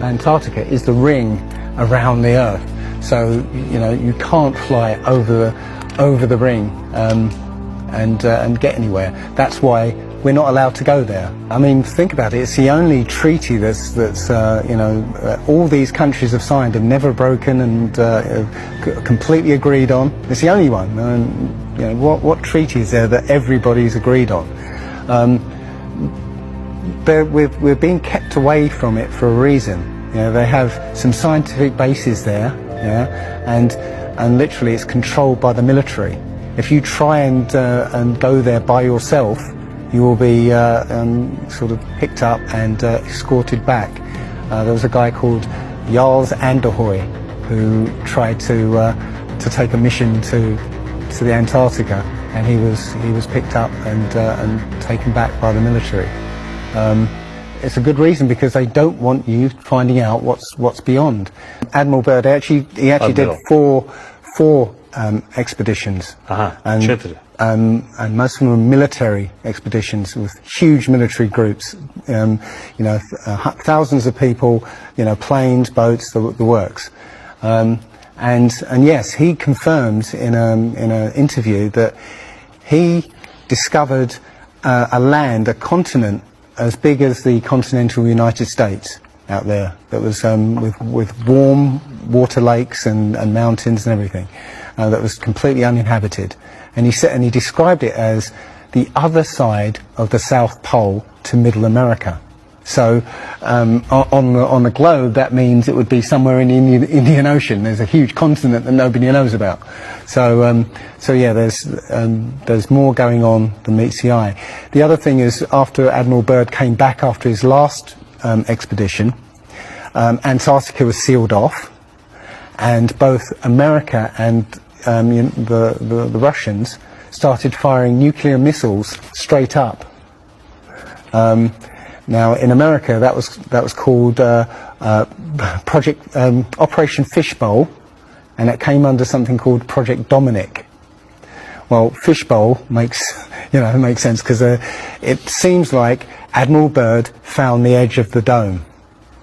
Antarctica is the ring around the Earth. So, you know, you can't fly over the ring and get anywhere. That's why we're not allowed to go there. I mean, think about it. It's the only treaty that's you know, all these countries have signed and never broken and completely agreed on. It's the only one. You know, what treaty is there that everybody's agreed on? We're being kept away from it for a reason. You know, they have some scientific bases there, yeah, and literally it's controlled by the military. If you try and go there by yourself, you will be sort of picked up and escorted back. There was a guy called Jarls Anderhoy who tried to take a mission to the Antarctica, and he was picked up and taken back by the military. It's a good reason, because they don't want you finding out what's beyond. Admiral Byrd he actually did four expeditions, and most of them were military expeditions with huge military groups. You know, thousands of people, you know, planes, boats, the works. And yes, he confirmed in an interview that he discovered a continent as big as the continental United States out there, that was with warm water lakes and mountains and everything, that was completely uninhabited. And he described it as the other side of the South Pole to Middle America. So on the globe, that means it would be somewhere in the Indian Ocean. There's a huge continent that nobody knows about. So yeah, there's more going on than meets the eye. The other thing is, after Admiral Byrd came back after his last expedition, Antarctica was sealed off, and both America and the Russians started firing nuclear missiles straight up. Now, in America, that was called Operation Fishbowl, and it came under something called Project Dominic. Well, Fishbowl makes sense, because it seems like Admiral Byrd found the edge of the dome,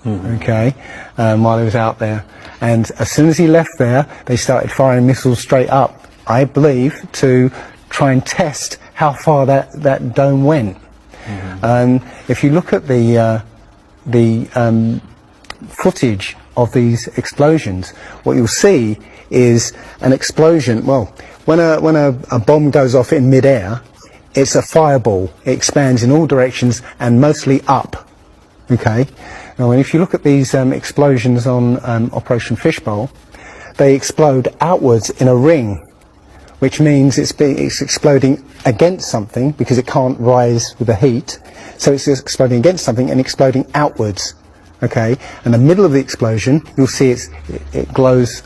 okay, while he was out there, and as soon as he left there, they started firing missiles straight up, I believe, to try and test how far that dome went. If you look at the footage of these explosions, what you'll see is an explosion. Well, when a bomb goes off in mid-air, it's a fireball. It expands in all directions and mostly up. Okay. Now, if you look at these explosions on Operation Fishbowl, they explode outwards in a ring, which means it's exploding against something, because it can't rise with the heat. So it's exploding against something and exploding outwards. Okay, and the middle of the explosion, you'll see it glows,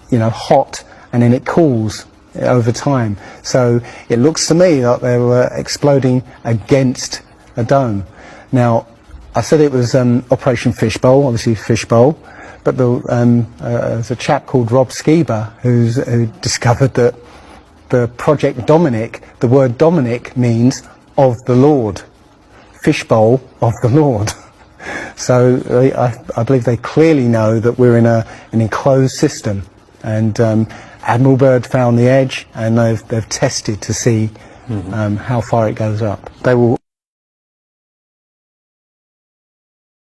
you know, hot, and then it cools over time. So it looks to me like they were exploding against a dome. Now, I said it was Operation Fishbowl, obviously Fishbowl, but there's a chap called Rob Skiba who discovered that the Project Dominic, the word Dominic means of the Lord, Fishbowl of the Lord. So I believe they clearly know that we're in an enclosed system, and Admiral Byrd found the edge, and they've tested to see how far it goes up. They will